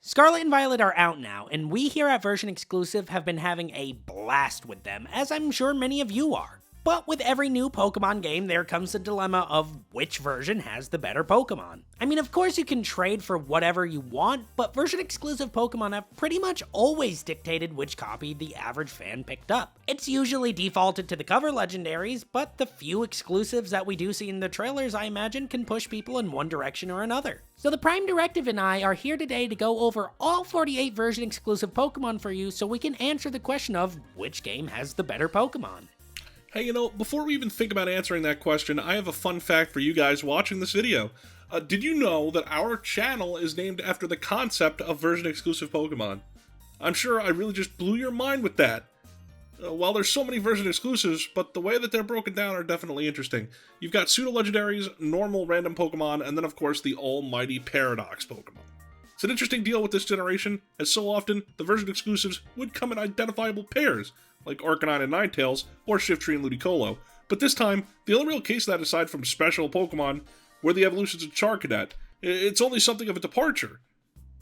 Scarlet and Violet are out now, and we here at Version Exclusive have been having a blast with them, as I'm sure many of you are. But with every new Pokemon game, there comes the dilemma of which version has the better Pokemon. I mean, of course you can trade for whatever you want, but version exclusive Pokemon have pretty much always dictated which copy the average fan picked up. It's usually defaulted to the cover legendaries, but the few exclusives that we do see in the trailers, I imagine, can push people in one direction or another. So the Prime Directive and I are here today to go over all 48 version exclusive Pokemon for you so we can answer the question of which game has the better Pokemon. Hey, before we even think about answering that question, I have a fun fact for you guys watching this video. Did you know that our channel is named after the concept of version-exclusive Pokemon? I'm sure I really just blew your mind with that. Well, there's so many version exclusives, but the way that they're broken down are definitely interesting. You've got pseudo-legendaries, normal random Pokemon, and then of course the almighty Paradox Pokemon. It's an interesting deal with this generation, as so often the version exclusives would come in identifiable pairs, like Arcanine and Ninetales, or Shiftry and Ludicolo. But this time, the only real case of that aside from special Pokemon were the evolutions of Charcadet. It's only something of a departure.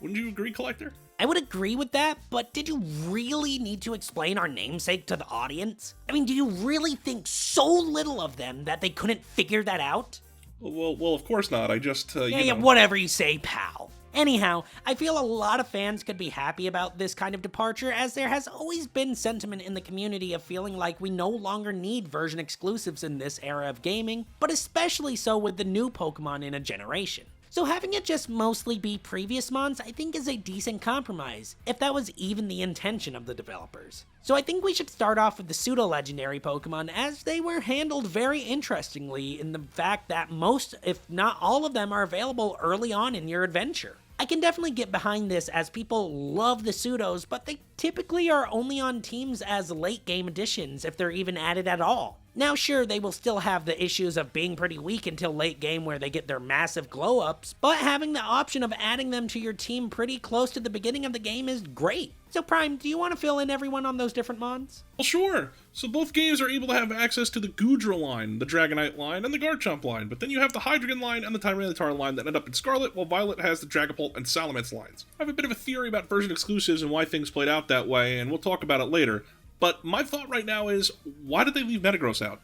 Wouldn't you agree, Collector? I would agree with that, but did you really need to explain our namesake to the audience? I mean, do you really think so little of them that they couldn't figure that out? Well, of course not. I just, Yeah, whatever you say, pal. Anyhow, I feel a lot of fans could be happy about this kind of departure, as there has always been sentiment in the community of feeling like we no longer need version exclusives in this era of gaming, but especially so with the new Pokemon in a generation. So having it just mostly be previous mons I think is a decent compromise, if that was even the intention of the developers. So I think we should start off with the pseudo-legendary Pokemon, as they were handled very interestingly in the fact that most, if not all of them, are available early on in your adventure. I can definitely get behind this, as people love the pseudos, but they typically are only on teams as late game additions if they're even added at all. Now sure, they will still have the issues of being pretty weak until late game where they get their massive glow-ups, but having the option of adding them to your team pretty close to the beginning of the game is great. So Prime, do you want to fill in everyone on those different mons? Well, sure. So both games are able to have access to the Goodra line, the Dragonite line, and the Garchomp line, but then you have the Hydreigon line and the Tyranitar line that end up in Scarlet, while Violet has the Dragapult and Salamence lines. I have a bit of a theory about version exclusives and why things played out that way, and we'll talk about it later, but my thought right now is, why did they leave Metagross out?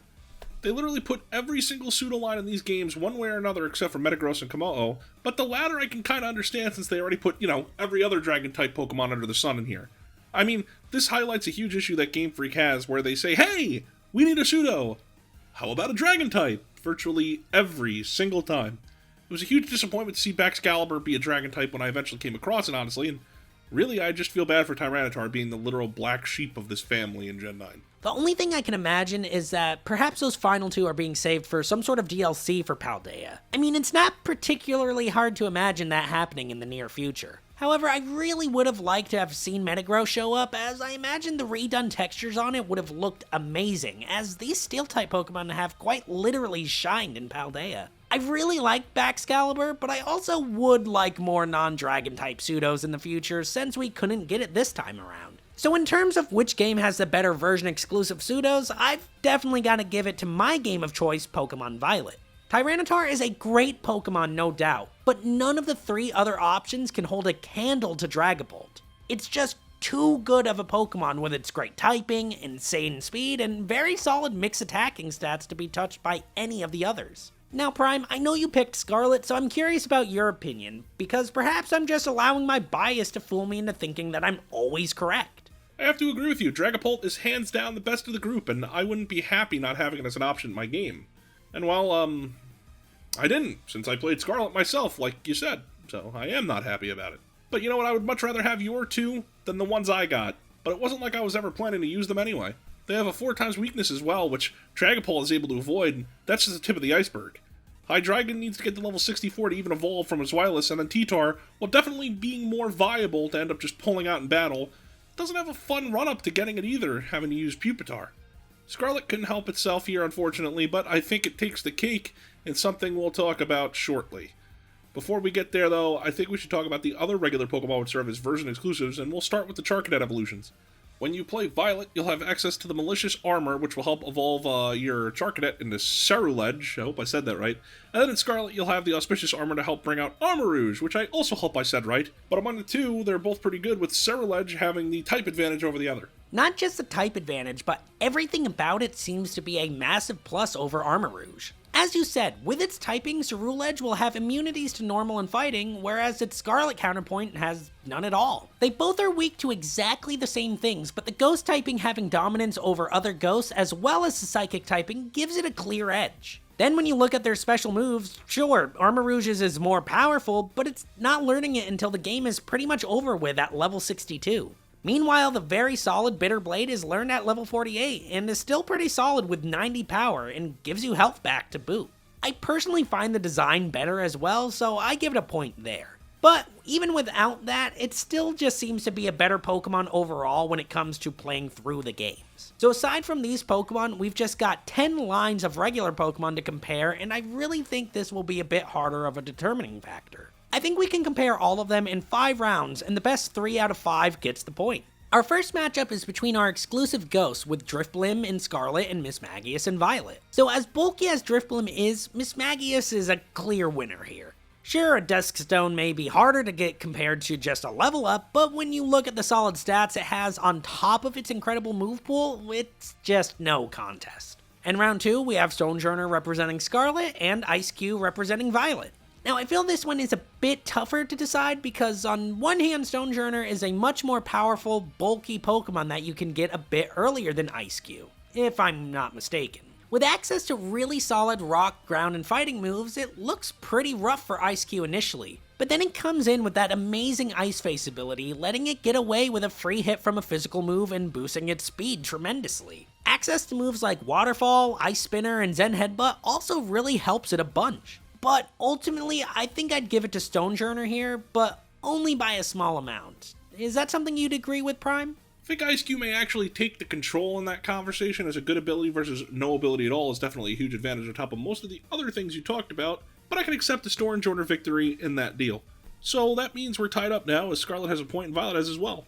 They literally put every single pseudo line in these games one way or another except for Metagross and Kommo-o, but the latter I can kinda understand since they already put, every other Dragon-type Pokemon under the sun in here. I mean, this highlights a huge issue that Game Freak has where they say, hey, we need a pseudo! How about a Dragon-type? Virtually every single time. It was a huge disappointment to see Baxcalibur be a Dragon-type when I eventually came across it, honestly, and really, I just feel bad for Tyranitar being the literal black sheep of this family in Gen 9. The only thing I can imagine is that perhaps those final two are being saved for some sort of DLC for Paldea. I mean, it's not particularly hard to imagine that happening in the near future. However, I really would have liked to have seen Metagross show up, as I imagine the redone textures on it would have looked amazing, as these Steel-type Pokemon have quite literally shined in Paldea. I really like Baxcalibur, but I also would like more non-Dragon-type pseudos in the future, since we couldn't get it this time around. So in terms of which game has the better version-exclusive pseudos, I've definitely got to give it to my game of choice, Pokemon Violet. Tyranitar is a great Pokemon, no doubt, but none of the three other options can hold a candle to Dragapult. It's just too good of a Pokemon with its great typing, insane speed, and very solid mixed attacking stats to be touched by any of the others. Now Prime, I know you picked Scarlet, so I'm curious about your opinion, because perhaps I'm just allowing my bias to fool me into thinking that I'm always correct. I have to agree with you, Dragapult is hands down the best of the group, and I wouldn't be happy not having it as an option in my game. And well, I didn't, since I played Scarlet myself, like you said, so I am not happy about it. But you know what, I would much rather have your two than the ones I got, but it wasn't like I was ever planning to use them anyway. They have a 4x weakness as well, which Dragapult is able to avoid, and that's just the tip of the iceberg. Hydreigon needs to get to level 64 to even evolve from its Wireless, and then T-Tar, while definitely being more viable to end up just pulling out in battle, doesn't have a fun run-up to getting it either, having to use Pupitar. Scarlet couldn't help itself here, unfortunately, but I think it takes the cake in something we'll talk about shortly. Before we get there, though, I think we should talk about the other regular Pokemon which serve as version exclusives, and we'll start with the Charcadet evolutions. When you play Violet, you'll have access to the Malicious Armor, which will help evolve your Charcadet into Ceruledge. I hope I said that right. And then in Scarlet, you'll have the Auspicious Armor to help bring out Armor Rouge, which I also hope I said right. But among the two, they're both pretty good, with Ceruledge having the type advantage over the other. Not just the type advantage, but everything about it seems to be a massive plus over Armor Rouge. As you said, with its typing, Ceruledge will have immunities to normal and fighting, whereas its Scarlet counterpoint has none at all. They both are weak to exactly the same things, but the ghost typing having dominance over other ghosts as well as the psychic typing gives it a clear edge. Then when you look at their special moves, sure, Armor Rouge's is more powerful, but it's not learning it until the game is pretty much over with at level 62. Meanwhile, the very solid Bitter Blade is learned at level 48 and is still pretty solid with 90 power and gives you health back to boot. I personally find the design better as well, so I give it a point there. But even without that, it still just seems to be a better Pokemon overall when it comes to playing through the games. So aside from these Pokemon, we've just got 10 lines of regular Pokemon to compare, and I really think this will be a bit harder of a determining factor. I think we can compare all of them in 5 rounds, and the best 3 out of 5 gets the point. Our first matchup is between our exclusive ghosts with Drifblim in Scarlet and Mismagius in Violet. So as bulky as Drifblim is, Mismagius is a clear winner here. Sure, a Duskstone may be harder to get compared to just a level up, but when you look at the solid stats it has on top of its incredible move pool, it's just no contest. In round 2, we have Stonejourner representing Scarlet and Ice-Cube representing Violet. Now, I feel this one is a bit tougher to decide because on one hand, Stonejourner is a much more powerful, bulky Pokemon that you can get a bit earlier than Ice-Cube, if I'm not mistaken. With access to really solid rock, ground, and fighting moves, it looks pretty rough for Ice-Cube initially, but then it comes in with that amazing Ice Face ability, letting it get away with a free hit from a physical move and boosting its speed tremendously. Access to moves like Waterfall, Ice Spinner, and Zen Headbutt also really helps it a bunch. But ultimately, I think I'd give it to Stonejourner here, but only by a small amount. Is that something you'd agree with, Prime? I think Ice-Cube may actually take the control in that conversation, as a good ability versus no ability at all is definitely a huge advantage on top of most of the other things you talked about, but I can accept the Stonejourner victory in that deal. So that means we're tied up now, as Scarlet has a point and Violet has as well.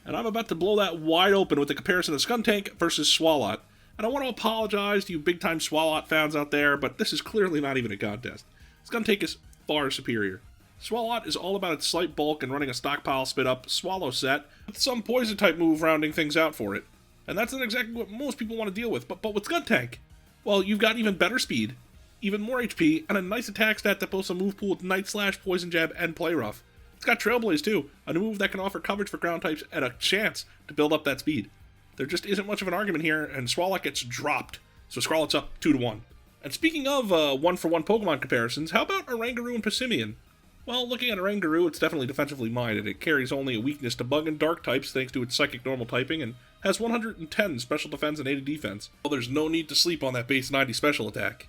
And I'm about to blow that wide open with the comparison of Skuntank versus Swalot. And I want to apologize to you big-time Swalot fans out there, but this is clearly not even a contest. Skuntank is far superior. Swalot is all about its slight bulk and running a stockpile spit-up Swallow set, with some Poison-type move rounding things out for it. And that's not exactly what most people want to deal with, but with Skuntank, well, you've got even better speed, even more HP, and a nice attack stat that boasts a move pool with Night Slash, Poison Jab, and Play Rough. It's got Trailblaze too, a new move that can offer coverage for ground types and a chance to build up that speed. There just isn't much of an argument here, and Swalot gets dropped, so Scarlet's up 2-1. And speaking of one-for-one Pokemon comparisons, how about Oranguru and Passimian? Well, looking at Oranguru, it's definitely defensively minded. It carries only a weakness to Bug and Dark types thanks to its Psychic Normal typing, and has 110 special defense and 80 defense. Well, there's no need to sleep on that base 90 special attack.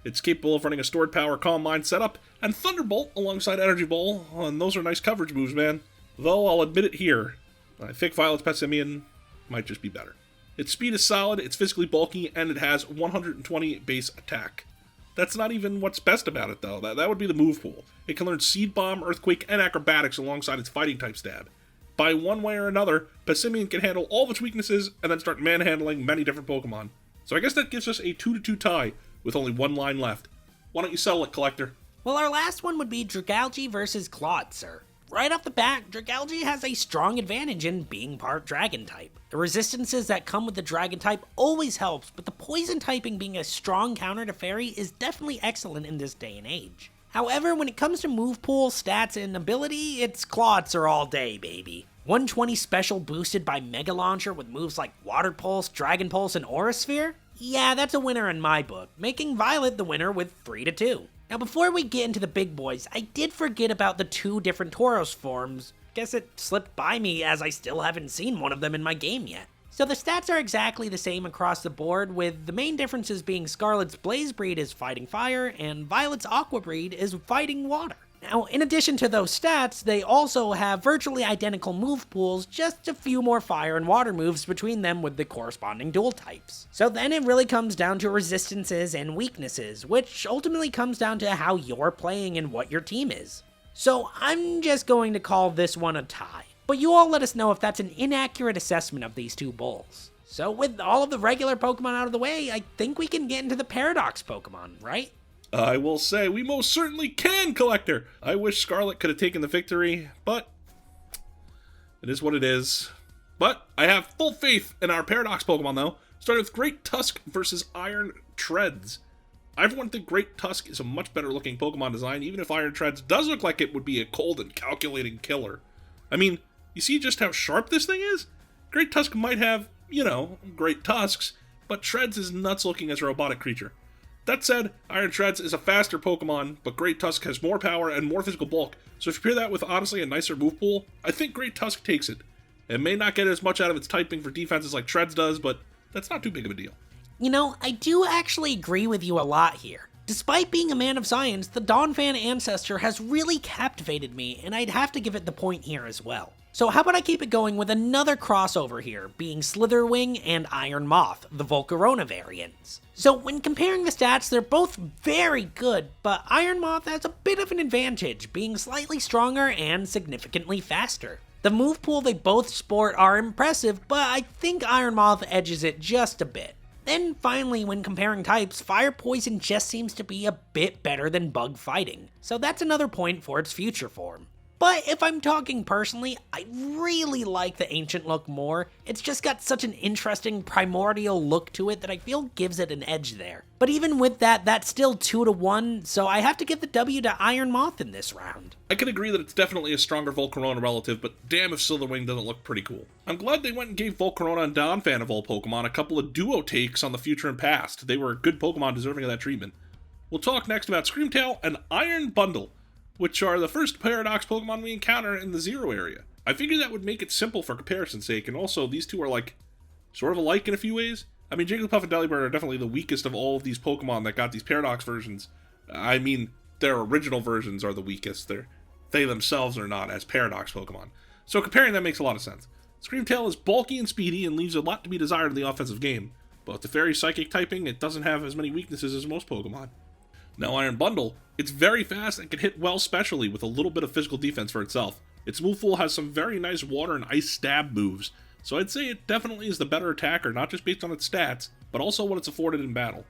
It's capable of running a Stored Power Calm Mind setup, and Thunderbolt alongside Energy Bowl, and those are nice coverage moves, man. Though, I'll admit it here, I think Violet's Passimian might just be better. Its speed is solid, it's physically bulky, and it has 120 base attack. That's not even what's best about it, though. That would be the move pool. It can learn Seed Bomb, Earthquake, and Acrobatics alongside its Fighting type stab. By one way or another, Passimian can handle all of its weaknesses and then start manhandling many different Pokemon. So I guess that gives us a 2-2 tie, with only one line left. Why don't you settle it, Collector? Well, our last one would be Dragalge versus Clawitzer. Right off the bat, Dragalge has a strong advantage in being part Dragon type. The resistances that come with the Dragon type always helps, but the Poison typing being a strong counter to Fairy is definitely excellent in this day and age. However, when it comes to move pool, stats, and ability, it's Clawitzer all day, baby. 120 special boosted by Mega Launcher with moves like Water Pulse, Dragon Pulse, and Aura Sphere? Yeah, that's a winner in my book, making Violet the winner with 3-2. Now before we get into the big boys, I did forget about the 2 different Tauros forms. Guess it slipped by me as I still haven't seen one of them in my game yet. So the stats are exactly the same across the board, with the main differences being Scarlet's Blaze Breed is fighting fire, and Violet's Aqua Breed is fighting water. Now, in addition to those stats, they also have virtually identical move pools, just a few more fire and water moves between them with the corresponding dual types. So then it really comes down to resistances and weaknesses, which ultimately comes down to how you're playing and what your team is. So I'm just going to call this one a tie. but you all let us know if that's an inaccurate assessment of these two bulls. So with all of the regular Pokemon out of the way, I think we can get into the Paradox Pokemon, right? I will say, we most certainly can, Collector! I wish Scarlet could have taken the victory, but it is what it is. But I have full faith in our Paradox Pokemon, though. Starting with Great Tusk versus Iron Treads. Everyone think Great Tusk is a much better looking Pokemon design, even if Iron Treads does look like it would be a cold and calculating killer. I mean, you see just how sharp this thing is? Great Tusk might have, great tusks, but Treads is nuts looking as a robotic creature. That said, Iron Treads is a faster Pokemon, but Great Tusk has more power and more physical bulk, so if you pair that with honestly a nicer move pool, I think Great Tusk takes it. It may not get as much out of its typing for defenses like Treads does, but that's not too big of a deal. I do actually agree with you a lot here. Despite being a man of science, the Donphan ancestor has really captivated me, and I'd have to give it the point here as well. So how about I keep it going with another crossover here, being Slitherwing and Iron Moth, the Volcarona variants. So when comparing the stats, they're both very good, but Iron Moth has a bit of an advantage, being slightly stronger and significantly faster. The move pool they both sport are impressive, but I think Iron Moth edges it just a bit. Then finally, when comparing types, Fire Poison just seems to be a bit better than Bug Fighting, so that's another point for its future form. But if I'm talking personally, I really like the ancient look more. It's just got such an interesting primordial look to it that I feel gives it an edge there. But even with that, that's still 2-1, so I have to give the W to Iron Moth in this round. I can agree that it's definitely a stronger Volcarona relative, but damn if Slitherwing doesn't look pretty cool. I'm glad they went and gave Volcarona and Donphan of all Pokemon a couple of duo takes on the future and past. They were a good Pokemon deserving of that treatment. We'll talk next about Screamtail and Iron Bundle, which are the first Paradox Pokemon we encounter in the Zero area. I figured that would make it simple for comparison's sake, and also these two are sort of alike in a few ways. I mean, Jigglypuff and Delibird are definitely the weakest of all of these Pokemon that got these Paradox versions. I mean, their original versions are the weakest. They themselves are not as Paradox Pokemon. So comparing them makes a lot of sense. Screamtail is bulky and speedy and leaves a lot to be desired in the offensive game, but with the Fairy Psychic typing, it doesn't have as many weaknesses as most Pokemon. Now Iron Bundle, it's very fast and can hit well specially with a little bit of physical defense for itself. Its move pool has some very nice water and ice stab moves, so I'd say it definitely is the better attacker, not just based on its stats, but also what it's afforded in battle.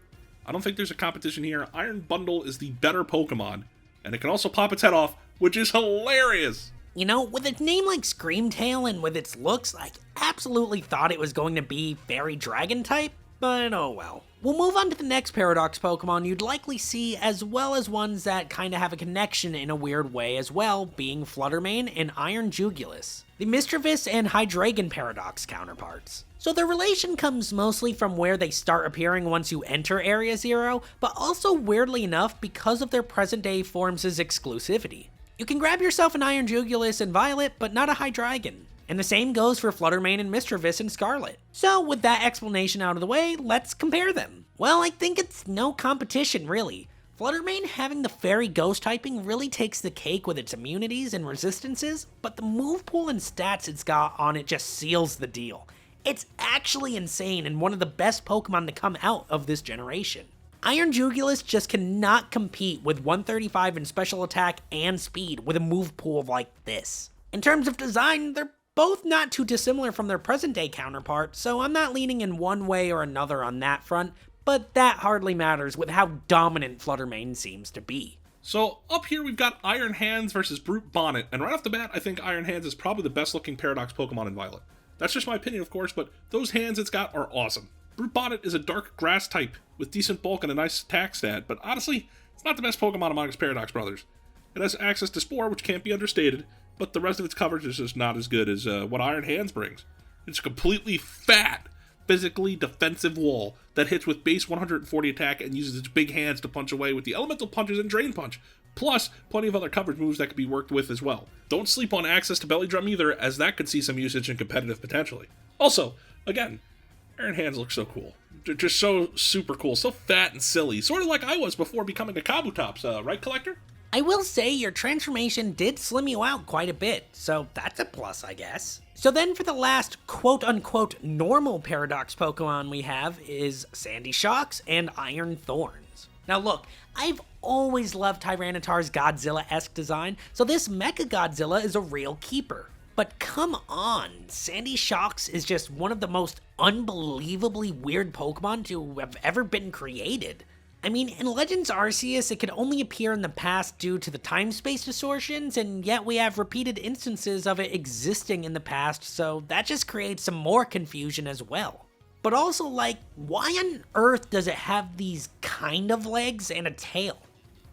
I don't think there's a competition here. Iron Bundle is the better Pokemon, and it can also pop its head off, which is hilarious! With its name like Screamtail and with its looks, I absolutely thought it was going to be Fairy Dragon type, but oh well. We'll move on to the next Paradox Pokemon you'd likely see, as well as ones that kinda have a connection in a weird way as well, being Fluttermane and Iron Jugulus, the Mischievous and Hydreigon Paradox counterparts. So their relation comes mostly from where they start appearing once you enter Area Zero, but also weirdly enough because of their present day forms' exclusivity. You can grab yourself an Iron Jugulus and Violet, but not a Hydreigon. And the same goes for Fluttermane and Mischievous and Scarlet. So with that explanation out of the way, let's compare them. Well, I think it's no competition really. Fluttermane having the Fairy Ghost typing really takes the cake with its immunities and resistances, but the move pool and stats it's got on it just seals the deal. It's actually insane and one of the best Pokemon to come out of this generation. Iron Jugulus just cannot compete with 135 in special attack and speed with a move pool like this. In terms of design, they're both not too dissimilar from their present day counterpart, so I'm not leaning in one way or another on that front, but that hardly matters with how dominant Fluttermane seems to be. So up here we've got Iron Hands versus Brute Bonnet, and right off the bat I think Iron Hands is probably the best looking Paradox Pokemon in Violet. That's just my opinion of course, but those hands it's got are awesome. Brute Bonnet is a dark grass type with decent bulk and a nice attack stat, but honestly, it's not the best Pokemon among its Paradox brothers. It has access to Spore, which can't be understated, but the rest of its coverage is just not as good as what Iron Hands brings. It's a completely fat, physically defensive wall that hits with base 140 attack and uses its big hands to punch away with the Elemental Punches and Drain Punch, plus plenty of other coverage moves that could be worked with as well. Don't sleep on access to Belly Drum either, as that could see some usage and competitive potentially. Also, again, Iron Hands looks so cool. They're just so super cool, so fat and silly, sort of like I was before becoming a Kabutops, right, Collector? I will say your transformation did slim you out quite a bit, so that's a plus, I guess. So then for the last quote-unquote normal Paradox Pokemon we have is Sandy Shocks and Iron Thorns. Now look, I've always loved Tyranitar's Godzilla-esque design, so this Mecha Godzilla is a real keeper. But come on, Sandy Shocks is just one of the most unbelievably weird Pokemon to have ever been created. I mean, in Legends Arceus, it could only appear in the past due to the time-space distortions, and yet we have repeated instances of it existing in the past, so that just creates some more confusion as well. But also, like, why on earth does it have these kind of legs and a tail?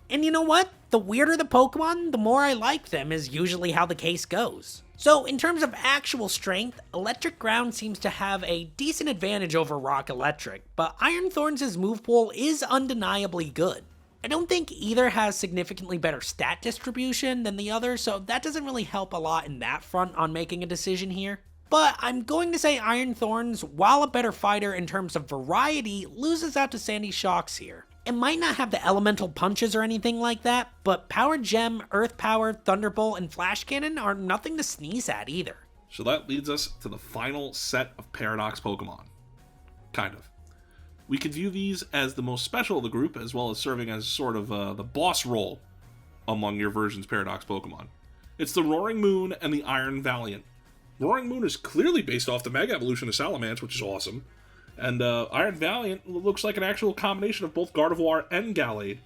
And you know what? The weirder the Pokemon, the more I like them, is usually how the case goes. So in terms of actual strength, Electric Ground seems to have a decent advantage over Rock Electric, but Iron Thorns' move pool is undeniably good. I don't think either has significantly better stat distribution than the other, so that doesn't really help a lot in that front on making a decision here. But I'm going to say Iron Thorns, while a better fighter in terms of variety, loses out to Sandy Shocks here. It might not have the elemental punches or anything like that, but Power Gem, Earth Power, Thunderbolt, and Flash Cannon are nothing to sneeze at either. So that leads us to the final set of Paradox Pokemon. Kind of. We could view these as the most special of the group, as well as serving as sort of the boss role among your version's Paradox Pokemon. It's the Roaring Moon and the Iron Valiant. Roaring Moon is clearly based off the Mega Evolution of Salamence, which is awesome. And Iron Valiant looks like an actual combination of both Gardevoir and Gallade.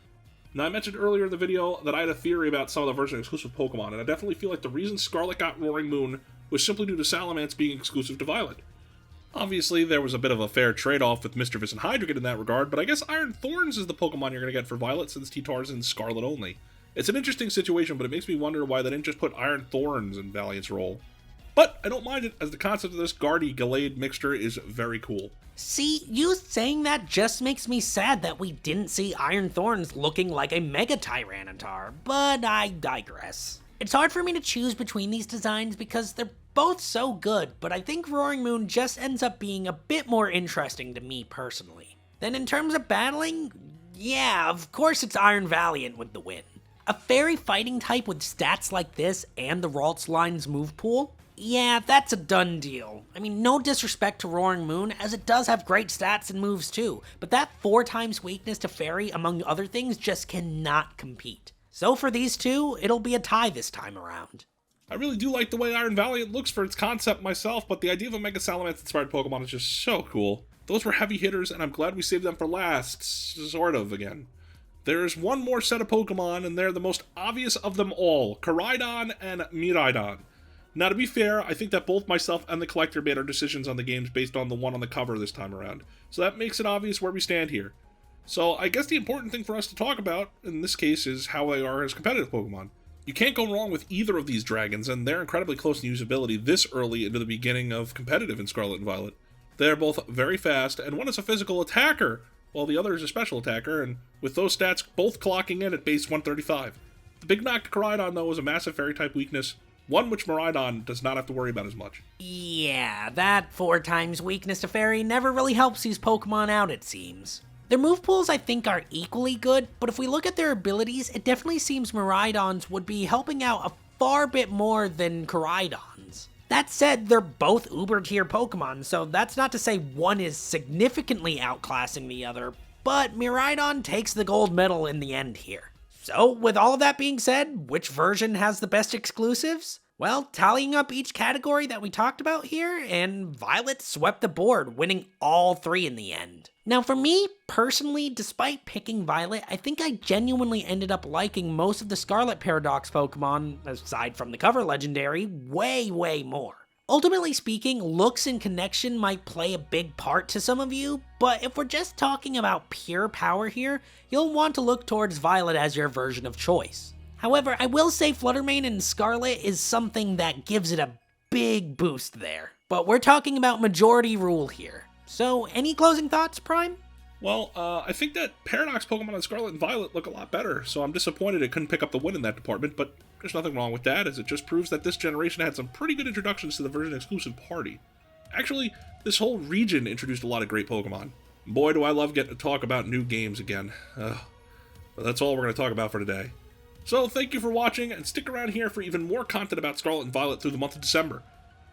Now, I mentioned earlier in the video that I had a theory about some of the version-exclusive Pokemon, and I definitely feel like the reason Scarlet got Roaring Moon was simply due to Salamence being exclusive to Violet. Obviously, there was a bit of a fair trade-off with Mischievous and Hydreigon in that regard, but I guess Iron Thorns is the Pokemon you're going to get for Violet since T-Tarzan's Scarlet only. It's an interesting situation, but it makes me wonder why they didn't just put Iron Thorns in Valiant's role. But I don't mind it, as the concept of this Guardy-Gallade mixture is very cool. See, you saying that just makes me sad that we didn't see Iron Thorns looking like a Mega Tyranitar, but I digress. It's hard for me to choose between these designs because they're both so good, but I think Roaring Moon just ends up being a bit more interesting to me personally. Then in terms of battling, yeah, of course it's Iron Valiant with the win. A fairy fighting type with stats like this and the Ralts line's move pool? Yeah, that's a done deal. I mean, no disrespect to Roaring Moon, as it does have great stats and moves too, but that 4 times weakness to Fairy, among other things, just cannot compete. So for these two, it'll be a tie this time around. I really do like the way Iron Valiant looks for its concept myself, but the idea of a Mega Salamence-inspired Pokemon is just so cool. Those were heavy hitters, and I'm glad we saved them for last, sort of, again. There's one more set of Pokemon, and they're the most obvious of them all, Koraidon and Miraidon. Now, to be fair, I think that both myself and the collector made our decisions on the games based on the one on the cover this time around, so that makes it obvious where we stand here. So I guess the important thing for us to talk about, in this case, is how they are as competitive Pokemon. You can't go wrong with either of these dragons, and they're incredibly close in usability this early into the beginning of competitive in Scarlet and Violet. They're both very fast, and one is a physical attacker, while the other is a special attacker, and with those stats both clocking in at base 135. The big knock to Koraidon, though, is a massive fairy-type weakness, one which Miraidon does not have to worry about as much. Yeah, that 4 times weakness to Fairy never really helps these Pokemon out, it seems. Their move pools I think are equally good, but if we look at their abilities, it definitely seems Miraidon's would be helping out a far bit more than Koraidon's. That said, they're both uber tier Pokemon, so that's not to say one is significantly outclassing the other, but Miraidon takes the gold medal in the end here. So, with all of that being said, which version has the best exclusives? Well, tallying up each category that we talked about here, and Violet swept the board, winning all 3 in the end. Now for me, personally, despite picking Violet, I think I genuinely ended up liking most of the Scarlet Paradox Pokemon, aside from the cover legendary, way more. Ultimately speaking, looks and connection might play a big part to some of you, but if we're just talking about pure power here, you'll want to look towards Violet as your version of choice. However, I will say Fluttermane and Scarlet is something that gives it a big boost there. But we're talking about majority rule here. So, any closing thoughts, Prime? Well, I think that Paradox Pokemon on Scarlet and Violet look a lot better, so I'm disappointed it couldn't pick up the win in that department, but there's nothing wrong with that, as it just proves that this generation had some pretty good introductions to the version-exclusive party. Actually, this whole region introduced a lot of great Pokemon. Boy, do I love getting to talk about new games again. But that's all we're going to talk about for today. So, thank you for watching, and stick around here for even more content about Scarlet and Violet through the month of December.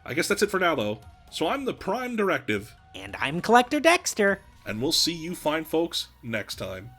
I guess that's it for now, though. So I'm the Prime Directive. And I'm Collector Dexter. And we'll see you fine folks next time.